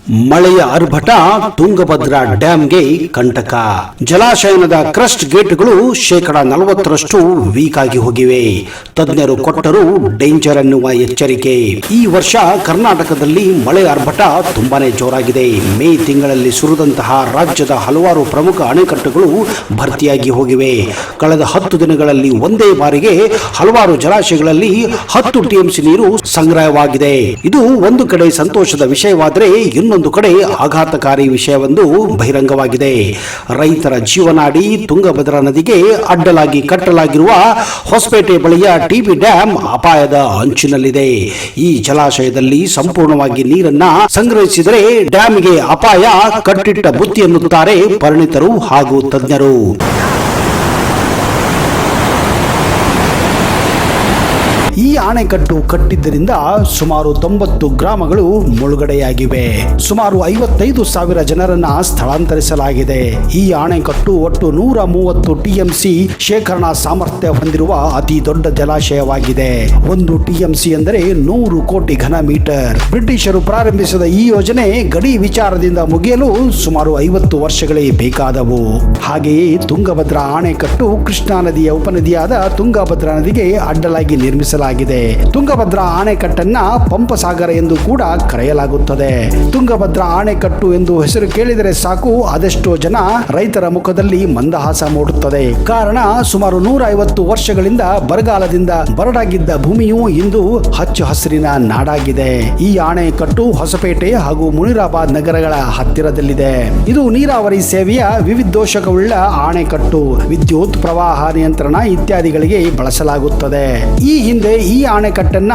ಮಳೆಯ ಆರ್ಭಟ ತುಂಗಭದ್ರಾ ಡ್ಯಾಂಗೆ ಕಂಟಕ. ಜಲಾಶಯದ ಕ್ರಸ್ಟ್ ಗೇಟ್ಗಳು 40% ವೀಕ್ ಆಗಿ ಹೋಗಿವೆ. ತಜ್ಞರು ಕೊಟ್ಟರು ಡೇಂಜರ್ ಎನ್ನುವ ಎಚ್ಚರಿಕೆ. ಈ ವರ್ಷ ಕರ್ನಾಟಕದಲ್ಲಿ ಮಳೆ ಆರ್ಭಟ ತುಂಬಾನೇ ಜೋರಾಗಿದೆ. ಮೇ ತಿಂಗಳಲ್ಲಿ ಸುರಿದಂತಹ ರಾಜ್ಯದ ಹಲವಾರು ಪ್ರಮುಖ ಅಣೆಕಟ್ಟುಗಳು ಭರ್ತಿಯಾಗಿ ಹೋಗಿವೆ. ಕಳೆದ 10 ದಿನಗಳಲ್ಲಿ ಒಂದೇ ಬಾರಿಗೆ ಹಲವಾರು ಜಲಾಶಯಗಳಲ್ಲಿ 10 TMC ನೀರು ಸಂಗ್ರಹವಾಗಿದೆ. ಇದು ಒಂದು ಕಡೆ ಸಂತೋಷದ ವಿಷಯವಾದರೆ ಇನ್ನೊಂದು ಕಡೆ ಆಘಾತಕಾರಿ ವಿಷಯವೊಂದು ಬಹಿರಂಗವಾಗಿದೆ. ರೈತರ ಜೀವನಾಡಿ ತುಂಗಭದ್ರಾ ನದಿಗೆ ಅಡ್ಡಲಾಗಿ ಕಟ್ಟಲಾಗಿರುವ ಹೊಸಪೇಟೆ ಬಳಿಯ TB ಡ್ಯಾಂ ಅಪಾಯದ ಅಂಚಿನಲ್ಲಿದೆ. ಈ ಜಲಾಶಯದಲ್ಲಿ ಸಂಪೂರ್ಣವಾಗಿ ನೀರನ್ನ ಸಂಗ್ರಹಿಸಿದರೆ ಡ್ಯಾಂಗೆ ಅಪಾಯ ಕಟ್ಟಿಟ್ಟ ಬುತ್ತಿ ಎನ್ನುತ್ತಾರೆ ಪರಿಣಿತರು ಹಾಗೂ ತಜ್ಞರು. ಈ ಅಣೆಕಟ್ಟು ಕಟ್ಟಿದ್ದರಿಂದ ಸುಮಾರು 90 ಗ್ರಾಮಗಳು ಮುಳುಗಡೆಯಾಗಿವೆ. ಸುಮಾರು 55,000 ಜನರನ್ನ ಸ್ಥಳಾಂತರಿಸಲಾಗಿದೆ. ಈ ಅಣೆಕಟ್ಟು ಒಟ್ಟು 130 TMC ಶೇಖರಣಾ ಸಾಮರ್ಥ್ಯ ಹೊಂದಿರುವ ಅತಿ ದೊಡ್ಡ ಜಲಾಶಯವಾಗಿದೆ. 1 TMC ಎಂದರೆ 100 ಕೋಟಿ ಘನ ಮೀಟರ್. ಬ್ರಿಟಿಷರು ಪ್ರಾರಂಭಿಸಿದ ಈ ಯೋಜನೆ ಗಡಿ ವಿಚಾರದಿಂದ ಮುಗಿಯಲು ಸುಮಾರು 50 ವರ್ಷಗಳೇ ಬೇಕಾದವು. ಹಾಗೆಯೇ ತುಂಗಭದ್ರಾ ಅಣೆಕಟ್ಟು ಕೃಷ್ಣಾ ನದಿಯ ಉಪನದಿಯಾದ ತುಂಗಭದ್ರಾ ನದಿಗೆ ಅಡ್ಡಲಾಗಿ ನಿರ್ಮಿಸಲಾಗಿದೆ. ತುಂಗಭದ್ರಾ ಅಣೆಕಟ್ಟನ್ನ ಪಂಪಸಾಗರ ಎಂದು ಕೂಡ ಕರೆಯಲಾಗುತ್ತದೆ. ತುಂಗಭದ್ರಾ ಅಣೆಕಟ್ಟು ಎಂದು ಹೆಸರು ಕೇಳಿದರೆ ಸಾಕು, ಅದೆಷ್ಟೋ ಜನ ರೈತರ ಮುಖದಲ್ಲಿ ಮಂದಹಾಸ ಮೂಡುತ್ತದೆ. ಕಾರಣ ಸುಮಾರು 150 ವರ್ಷಗಳಿಂದ ಬರಗಾಲದಿಂದ ಬರಡಾಗಿದ್ದ ಭೂಮಿಯು ಇಂದು ಹಚ್ಚ ಹಸಿರಿನ ನಾಡಾಗಿದೆ. ಈ ಅಣೆಕಟ್ಟು ಹೊಸಪೇಟೆ ಹಾಗೂ ಮುನಿರಾಬಾದ್ ನಗರಗಳ ಹತ್ತಿರದಲ್ಲಿದೆ. ಇದು ನೀರಾವರಿ ಸೇವೆಯ ವಿವಿಧೋಷಕವುಳ್ಳ ಅಣೆಕಟ್ಟು. ವಿದ್ಯುತ್, ಪ್ರವಾಹ ನಿಯಂತ್ರಣ ಇತ್ಯಾದಿಗಳಿಗೆ ಬಳಸಲಾಗುತ್ತದೆ. ಈ ಹಿಂದೆ ಈ ಅಣೆಕಟ್ಟನ್ನ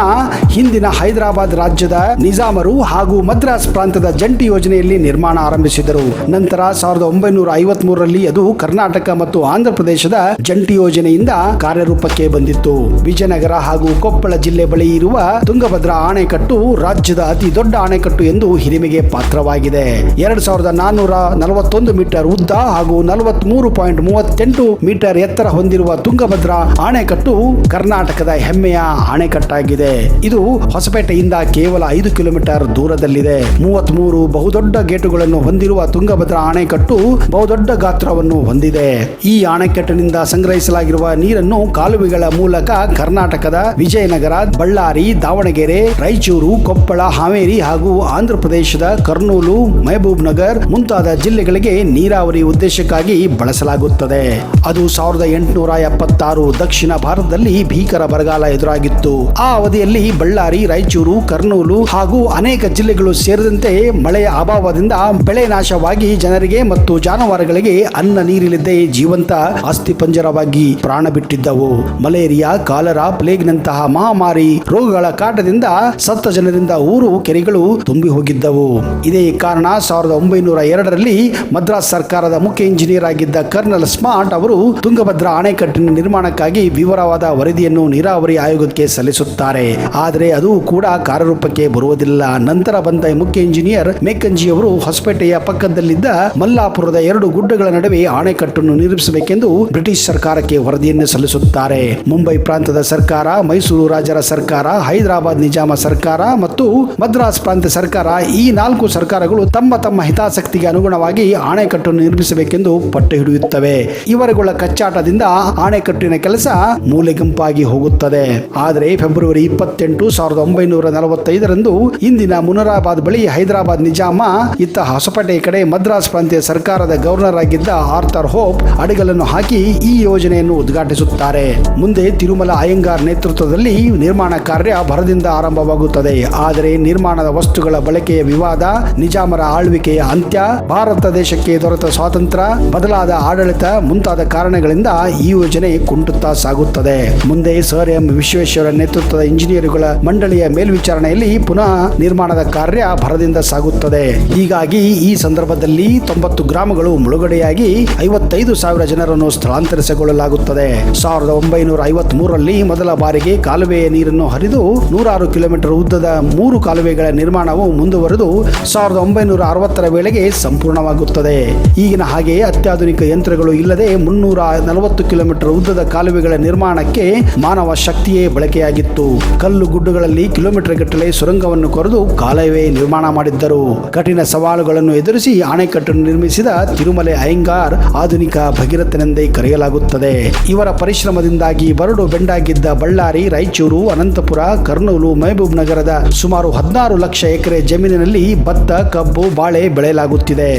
ಹಿಂದಿನ ಹೈದರಾಬಾದ್ ರಾಜ್ಯದ ನಿಜಾಮರು ಹಾಗೂ ಮದ್ರಾಸ್ ಪ್ರಾಂತದ ಜಂಟಿ ಯೋಜನೆಯಲ್ಲಿ ನಿರ್ಮಾಣ ಆರಂಭಿಸಿದರು. ನಂತರ 1953ರಲ್ಲಿ ಅದು ಕರ್ನಾಟಕ ಮತ್ತು ಆಂಧ್ರ ಪ್ರದೇಶದ ಜಂಟಿ ಯೋಜನೆಯಿಂದ ಕಾರ್ಯರೂಪಕ್ಕೆ ಬಂದಿತ್ತು. ವಿಜಯನಗರ ಹಾಗೂ ಕೊಪ್ಪಳ ಜಿಲ್ಲೆ ಬಳಿ ಇರುವ ತುಂಗಭದ್ರಾ ಅಣೆಕಟ್ಟು ರಾಜ್ಯದ ಅತಿ ದೊಡ್ಡ ಅಣೆಕಟ್ಟು ಎಂದು ಹಿರಿಮೆಗೆ ಪಾತ್ರವಾಗಿದೆ. 2441 ಮೀಟರ್ ಉದ್ದ ಹಾಗೂ 43.38 ಮೀಟರ್ ಎತ್ತರ ಹೊಂದಿರುವ ತುಂಗಭದ್ರಾ ಅಣೆಕಟ್ಟು ಕರ್ನಾಟಕದ ಹೆಮ್ಮೆಯ ಅಣೆಕಟ್ಟಾಗಿದೆ. ಇದು ಹೊಸಪೇಟೆಯಿಂದ ಕೇವಲ 5 ಕಿಲೋಮೀಟರ್ ದೂರದಲ್ಲಿದೆ. 33 ಬಹುದೊಡ್ಡ ಗೇಟುಗಳನ್ನು ಹೊಂದಿರುವ ತುಂಗಭದ್ರಾ ಅಣೆಕಟ್ಟು ಬಹುದೊಡ್ಡ ಗಾತ್ರವನ್ನು ಹೊಂದಿದೆ. ಈ ಅಣೆಕಟ್ಟಿನಿಂದ ಸಂಗ್ರಹಿಸಲಾಗಿರುವ ನೀರನ್ನು ಕಾಲುವೆಗಳ ಮೂಲಕ ಕರ್ನಾಟಕದ ವಿಜಯನಗರ, ಬಳ್ಳಾರಿ, ದಾವಣಗೆರೆ, ರಾಯಚೂರು, ಕೊಪ್ಪಳ, ಹಾವೇರಿ ಹಾಗೂ ಆಂಧ್ರ ಪ್ರದೇಶದ ಕರ್ನೂಲು, ಮಹಬೂಬ್ ನಗರ್ ಮುಂತಾದ ಜಿಲ್ಲೆಗಳಿಗೆ ನೀರಾವರಿ ಉದ್ದೇಶಕ್ಕಾಗಿ ಬಳಸಲಾಗುತ್ತದೆ. ಅದು 1876 ದಕ್ಷಿಣ ಭಾರತದಲ್ಲಿ ಭೀಕರ ಬರಗಾಲ ಎದುರಾಗಿತ್ತು. ಆ ಅವಧಿಯಲ್ಲಿ ಬಳ್ಳಾರಿ, ರಾಯಚೂರು, ಕರ್ನೂಲು ಹಾಗೂ ಅನೇಕ ಜಿಲ್ಲೆಗಳು ಸೇರಿದಂತೆ ಮಳೆಯ ಅಭಾವದಿಂದ ಬೆಳೆ ನಾಶವಾಗಿ ಜನರಿಗೆ ಮತ್ತು ಜಾನುವಾರುಗಳಿಗೆ ಅನ್ನ ನೀರಿಲ್ಲದೆ ಜೀವಂತ ಅಸ್ಥಿಪಂಜರವಾಗಿ ಪ್ರಾಣ ಬಿಟ್ಟಿದ್ದವು. ಮಲೇರಿಯಾ, ಕಾಲರಾ, ಪ್ಲೇಗ್ ನಂತಹ ಮಹಾಮಾರಿ ರೋಗಗಳ ಕಾಟದಿಂದ ಸತ್ತ ಜನರಿಂದ ಊರು ಕೆರೆಗಳು ತುಂಬಿ ಹೋಗಿದ್ದವು. ಇದೇ ಕಾರಣ 1902ರಲ್ಲಿ ಮದ್ರಾಸ್ ಸರ್ಕಾರದ ಮುಖ್ಯ ಇಂಜಿನಿಯರ್ ಆಗಿದ್ದ ಕರ್ನಲ್ ಸ್ಮಾರ್ಟ್ ಅವರು ತುಂಗಭದ್ರಾ ಅಣೆಕಟ್ಟಿನ ನಿರ್ಮಾಣಕ್ಕಾಗಿ ವಿವರವಾದ ವರದಿಯನ್ನು ನೀರಾವರಿ ಆಯೋಗಕ್ಕೆ ಸಲ್ಲಿಸುತ್ತಾರೆ. ಆದರೆ ಅದು ಕೂಡ ಕಾರ್ಯರೂಪಕ್ಕೆ ಬರುವುದಿಲ್ಲ. ನಂತರ ಬಂದ ಮುಖ್ಯ ಇಂಜಿನಿಯರ್ ಮೆಕ್ಕಂಜಿ ಅವರು ಹೊಸಪೇಟೆಯ ಪಕ್ಕದಲ್ಲಿದ್ದ ಮಲ್ಲಾಪುರದ 2 ಗುಡ್ಡಗಳ ನಡುವೆ ಅಣೆಕಟ್ಟನ್ನು ನಿರ್ಮಿಸಬೇಕೆಂದು ಬ್ರಿಟಿಷ್ ಸರ್ಕಾರಕ್ಕೆ ವರದಿಯನ್ನು ಸಲ್ಲಿಸುತ್ತಾರೆ. ಮುಂಬೈ ಪ್ರಾಂತದ ಸರ್ಕಾರ, ಮೈಸೂರು ರಾಜರ ಸರ್ಕಾರ, ಹೈದರಾಬಾದ್ ನಿಜಾಮ ಸರ್ಕಾರ ಮತ್ತು ಮದ್ರಾಸ್ ಪ್ರಾಂತ ಸರ್ಕಾರ ಈ 4 ಸರ್ಕಾರಗಳು ತಮ್ಮ ಹಿತಾಸಕ್ತಿಗೆ ಅನುಗುಣವಾಗಿ ಅಣೆಕಟ್ಟನ್ನು ನಿರ್ಮಿಸಬೇಕೆಂದು ಪಟ್ಟು ಹಿಡಿಯುತ್ತವೆ. ಇವರುಗಳ ಕಚ್ಚಾಟದಿಂದ ಅಣೆಕಟ್ಟಿನ ಕೆಲಸ ಮೂಲೆಗುಂಪಾಗಿ ಹೋಗುತ್ತದೆ. ಆದರೆ ಫೆಬ್ರವರಿ 28, 1945ರಂದು ಇಂದಿನ ಮುನಿರಾಬಾದ್ ಬಳಿ ಹೈದರಾಬಾದ್ ನಿಜಾಮ ಇತ್ತ ಹೊಸಪೇಟೆ ಕಡೆ ಮದ್ರಾಸ್ ಪ್ರಾಂತ್ಯ ಸರ್ಕಾರದ ಗವರ್ನರ್ ಆಗಿದ್ದ ಆರ್ಥರ್ ಹೋಪ್ ಅಡಿಗಲನ್ನು ಹಾಕಿ ಈ ಯೋಜನೆಯನ್ನು ಉದ್ಘಾಟಿಸುತ್ತಾರೆ. ಮುಂದೆ ತಿರುಮಲ ಅಯ್ಯಂಗಾರ್ ನೇತೃತ್ವದಲ್ಲಿ ನಿರ್ಮಾಣ ಕಾರ್ಯ ಭರದಿಂದ ಆರಂಭವಾಗುತ್ತದೆ. ಆದರೆ ನಿರ್ಮಾಣದ ವಸ್ತುಗಳ ಬಳಕೆಯ ವಿವಾದ, ನಿಜಾಮರ ಆಳ್ವಿಕೆಯ ಅಂತ್ಯ, ಭಾರತ ದೇಶಕ್ಕೆ ದೊರೆತ ಸ್ವಾತಂತ್ರ್ಯ, ಬದಲಾದ ಆಡಳಿತ ಮುಂತಾದ ಕಾರಣಗಳಿಂದ ಈ ಯೋಜನೆ ಕುಂಟುತ್ತಾ ಸಾಗುತ್ತದೆ. ಮುಂದೆ ಸರ್ ಎಂ ವಿಶ್ವೇಶ್ವರ ನೇತೃತ್ವದ ಇಂಜಿನಿಯರುಗಳ ಮಂಡಳಿಯ ಮೇಲ್ವಿಚಾರಣೆಯಲ್ಲಿ ಪುನಃ ನಿರ್ಮಾಣದ ಕಾರ್ಯ ಭರದಿಂದ ಸಾಗುತ್ತದೆ. ಹೀಗಾಗಿ ಈ ಸಂದರ್ಭದಲ್ಲಿ 90 ಗ್ರಾಮಗಳು ಮುಳುಗಡೆಯಾಗಿ 55,000 ಜನರನ್ನು ಸ್ಥಳಾಂತರಿಸಿಕೊಳ್ಳಲಾಗುತ್ತದೆ. 1953ರಲ್ಲಿ ಮೊದಲ ಬಾರಿಗೆ ಕಾಲುವೆಯ ನೀರನ್ನು ಹರಿದು 106 ಕಿಲೋಮೀಟರ್ ಉದ್ದದ 3 ಕಾಲುವೆಗಳ ನಿರ್ಮಾಣವು ಮುಂದುವರೆದು 1960ರ ವೇಳೆಗೆ ಸಂಪೂರ್ಣವಾಗುತ್ತದೆ. ಈಗಿನ ಹಾಗೆ ಅತ್ಯಾಧುನಿಕ ಯಂತ್ರಗಳು ಇಲ್ಲದೆ 340 ಕಿಲೋಮೀಟರ್ ಉದ್ದದ ಕಾಲುವೆಗಳ ನಿರ್ಮಾಣಕ್ಕೆ ಮಾನವ ಶಕ್ತಿಯೇ ಬಳಕೆಯಾಗಿತ್ತು. ಕಲ್ಲು ಗುಡ್ಡುಗಳಲ್ಲಿ ಕಿಲೋಮೀಟರ್ ಗಟ್ಟಲೆ ಸುರಂಗವನ್ನು ಕೊರೆದು ಕಾಲುವೆ ನಿರ್ಮಾಣ ಮಾಡಿದ್ದರು. ಕಠಿಣ ಸವಾಲುಗಳನ್ನು ಎದುರಿಸಿ ಅಣೆಕಟ್ಟನ್ನು ನಿರ್ಮಿಸಿದ ತಿರುಮಲೆ ಅಯ್ಯಂಗಾರ್ ಆಧುನಿಕ ಭಗೀರಥನೆಂದೇ ಕರೆಯಲಾಗುತ್ತದೆ. ಇವರ ಪರಿಶ್ರಮದಿಂದಾಗಿ ಬರಡು ಬೆಂಡಾಗಿದ್ದ ಬಳ್ಳಾರಿ, ರಾಯಚೂರು, ಅನಂತಪುರ, ಕರ್ನೂಲು, ಮಹಬೂಬ್ ನಗರದ ಸುಮಾರು 16 ಲಕ್ಷ ಎಕರೆ ಜಮೀನಿನಲ್ಲಿ ಭತ್ತ, ಕಬ್ಬು, ಬಾಳೆ ಬೆಳೆಯಲಾಗುತ್ತಿದೆ.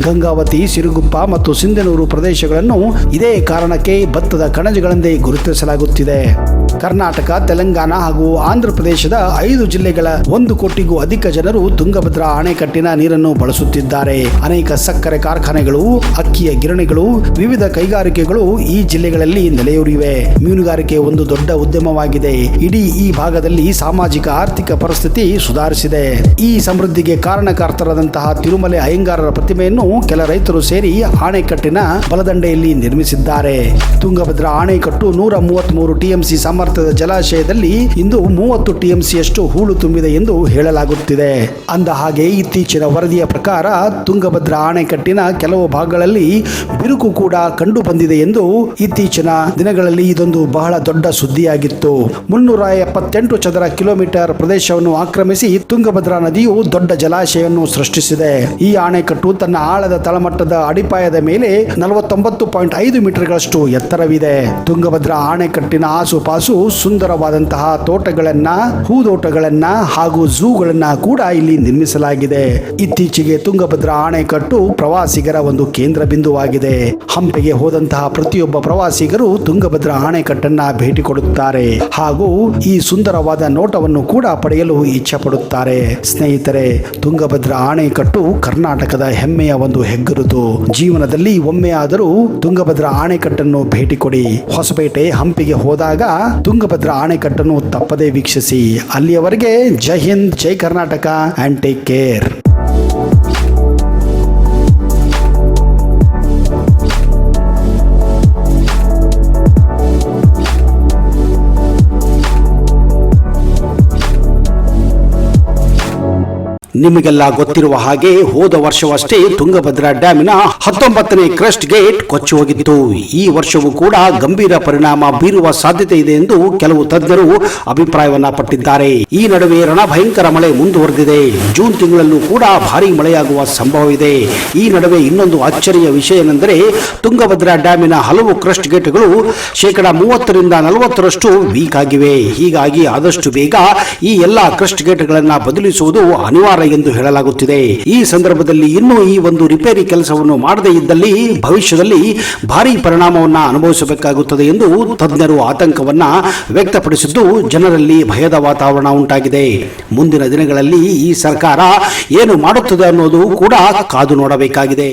ಗಂಗಾವತಿ, ಸಿರುಗುಪ್ಪ ಮತ್ತು ಸಿಂಧನೂರು ಪ್ರದೇಶಗಳನ್ನು ಇದೇ ಕಾರಣಕ್ಕೆ ಭತ್ತದ ಕಣಜಗಳೆಂದೇ ಗುರುತಿಸಲಾಗುತ್ತಿದೆ. ಕರ್ನಾಟಕ, ತೆಲಂಗಾಣ ಹಾಗೂ ಆಂಧ್ರ ಪ್ರದೇಶದ 5 ಜಿಲ್ಲೆಗಳ 1 ಕೋಟಿಗೂ ಅಧಿಕ ಜನರು ತುಂಗಭದ್ರಾ ಅಣೆಕಟ್ಟಿನ ನೀರನ್ನು ಬಳಸುತ್ತಿದ್ದಾರೆ. ಅನೇಕ ಸಕ್ಕರೆ ಕಾರ್ಖಾನೆಗಳು, ಅಕ್ಕಿಯ ಗಿರಣಿಗಳು, ವಿವಿಧ ಕೈಗಾರಿಕೆಗಳು ಈ ಜಿಲ್ಲೆಗಳಲ್ಲಿ ನೆಲೆಯೂರಿವೆ. ಮೀನುಗಾರಿಕೆ ಒಂದು ದೊಡ್ಡ ಉದ್ಯಮವಾಗಿದೆ. ಇಡೀ ಈ ಭಾಗದಲ್ಲಿ ಸಾಮಾಜಿಕ ಆರ್ಥಿಕ ಪರಿಸ್ಥಿತಿ ಸುಧಾರಿಸಿದೆ. ಈ ಸಮೃದ್ಧಿಗೆ ಕಾರಣಕರ್ತರಾದಂತಹ ತಿರುಮಲೆ ಅಯ್ಯಂಗಾರರ ಪ್ರತಿಮೆಯನ್ನು ಕೆಲ ರೈತರು ಸೇರಿ ಅಣೆಕಟ್ಟಿನ ಬಲದಂಡೆಯಲ್ಲಿ ನಿರ್ಮಿಸಿದ್ದಾರೆ. ತುಂಗಭದ್ರಾ ಅಣೆಕಟ್ಟು 133 ಟಿಎಂಸಿ ಸಾಮರ್ಥ್ಯದ ಜಲಾಶಯದಲ್ಲಿ ಇಂದು 30 ಟಿಎಂಸಿಯಷ್ಟು ಹೂಳು ತುಂಬಿದೆ ಎಂದು ಹೇಳಲಾಗುತ್ತಿದೆ. ಅಂದ ಹಾಗೆ ಇತ್ತೀಚಿನ ವರದಿಯ ಪ್ರಕಾರ ತುಂಗಭದ್ರಾ ಅಣೆಕಟ್ಟಿನ ಕೆಲವು ಭಾಗಗಳಲ್ಲಿ ಬಿರುಕು ಕೂಡ ಕಂಡು ಬಂದಿದೆ ಎಂದು ಇತ್ತೀಚಿನ ದಿನಗಳಲ್ಲಿ ಇದೊಂದು ಬಹಳ ದೊಡ್ಡ ಸುದ್ದಿಯಾಗಿತ್ತು. 378 ಚದರ ಕಿಲೋಮೀಟರ್ ಪ್ರದೇಶವನ್ನು ಆಕ್ರಮಿಸಿ ತುಂಗಭದ್ರಾ ನದಿಯು ದೊಡ್ಡ ಜಲಾಶಯವನ್ನು ಸೃಷ್ಟಿಸಿದೆ. ಈ ಅಣೆಕಟ್ಟು ತನ್ನ ಆಳದ ತಳಮಟ್ಟದ ಅಡಿಪಾಯದ ಮೇಲೆ 49.5 ಮೀಟರ್ಗಳಷ್ಟು ಎತ್ತರವಿದೆ. ತುಂಗಭದ್ರಾ ಅಣೆಕಟ್ಟಿನ ಆಸುಪಾಸು ಸುಂದರವಾದಂತಹ ತೋಟಗಳನ್ನ, ಹೂದೋಟಗಳನ್ನ ಹಾಗೂ ಝೂಗಳನ್ನ ಕೂಡ ಇಲ್ಲಿ ನಿರ್ಮಿಸಲಾಗಿದೆ. ಇತ್ತೀಚೆಗೆ ತುಂಗಭದ್ರಾ ಅಣೆಕಟ್ಟು ಪ್ರವಾಸಿಗರ ಒಂದು ಕೇಂದ್ರ ಬಿಂದುವಾಗಿದೆ. ಹಂಪಿಗೆ ಹೋದಂತಹ ಪ್ರತಿಯೊಬ್ಬ ಪ್ರವಾಸಿಗರು ತುಂಗಭದ್ರಾ ಅಣೆಕಟ್ಟನ್ನ ಭೇಟಿ ಕೊಡುತ್ತಾರೆ ಹಾಗೂ ಈ ಸುಂದರವಾದ ನೋಟವನ್ನು ಕೂಡ ಪಡೆಯಲು ಇಚ್ಛೆ ಪಡುತ್ತಾರೆ. ಸ್ನೇಹಿತರೆ, ತುಂಗಭದ್ರಾ ಅಣೆಕಟ್ಟು ಕರ್ನಾಟಕದ ಹೆಮ್ಮೆಯ ಒಂದು ಹೆಗ್ಗುರುತು. ಜೀವನದಲ್ಲಿ ಒಮ್ಮೆ ಆದರೂ ತುಂಗಭದ್ರಾ ಅಣೆಕಟ್ಟನ್ನು ಭೇಟಿ ಕೊಡಿ. ಹೊಸಪೇಟೆ, ಹಂಪಿಗೆ ಹೋದಾಗ ತುಂಗಭದ್ರಾ ಅಣೆಕಟ್ಟನ್ನು ತಪ್ಪದೇ ವೀಕ್ಷಿಸಿ. ಅಲ್ಲಿಯವರೆಗೆ ಜೈ ಹಿಂದ್, ಜೈ ಕರ್ನಾಟಕ ಅಂಡ್ ಟೇಕ್ ಕೇರ್. ನಿಮಗೆಲ್ಲ ಗೊತ್ತಿರುವ ಹಾಗೆ ಹೋದ ವರ್ಷವಷ್ಟೇ ತುಂಗಭದ್ರಾ ಡ್ಯಾಮಿನ 19ನೇ ಕ್ರಸ್ಟ್ ಗೇಟ್ ಕೊಚ್ಚಿ ಹೋಗಿತ್ತು. ಈ ವರ್ಷವೂ ಕೂಡ ಗಂಭೀರ ಪರಿಣಾಮ ಬೀರುವ ಸಾಧ್ಯತೆ ಇದೆ ಎಂದು ಕೆಲವು ತಜ್ಞರು ಅಭಿಪ್ರಾಯವನ್ನ ಪಟ್ಟಿದ್ದಾರೆ. ಈ ನಡುವೆ ರಣಭಯಂಕರ ಮಳೆ ಮುಂದುವರೆದಿದೆ. ಜೂನ್ ತಿಂಗಳಲ್ಲೂ ಕೂಡ ಭಾರಿ ಮಳೆಯಾಗುವ ಸಂಭವವಿದೆ. ಈ ನಡುವೆ ಇನ್ನೊಂದು ಅಚ್ಚರಿಯ ವಿಷಯ ಏನೆಂದರೆ ತುಂಗಭದ್ರಾ ಡ್ಯಾಮಿನ ಹಲವು ಕ್ರಸ್ಟ್ ಗೇಟ್ಗಳು 30% 40% ವೀಕ್ ಆಗಿವೆ. ಹೀಗಾಗಿ ಆದಷ್ಟು ಬೇಗ ಈ ಎಲ್ಲಾ ಕ್ರಸ್ಟ್ ಗೇಟ್ಗಳನ್ನ ಬದಲಿಸುವುದು ಅನಿವಾರ್ಯ ಎಂದು ಹೇಳಲಾಗುತ್ತಿದೆ. ಈ ಸಂದರ್ಭದಲ್ಲಿ ಇನ್ನೂ ಈ ಒಂದು ರಿಪೇರಿ ಕೆಲಸವನ್ನು ಮಾಡದೇ ಇದ್ದಲ್ಲಿ ಭವಿಷ್ಯದಲ್ಲಿ ಭಾರಿ ಪರಿಣಾಮವನ್ನು ಅನುಭವಿಸಬೇಕಾಗುತ್ತದೆ ಎಂದು ತಜ್ಞರು ಆತಂಕವನ್ನ ವ್ಯಕ್ತಪಡಿಸಿದ್ದು ಜನರಲ್ಲಿ ಭಯದ ವಾತಾವರಣ ಉಂಟಾಗಿದೆ. ಮುಂದಿನ ದಿನಗಳಲ್ಲಿ ಈ ಸರ್ಕಾರ ಏನು ಮಾಡುತ್ತದೆ ಅನ್ನೋದು ಕೂಡ ಕಾದು ನೋಡಬೇಕಾಗಿದೆ.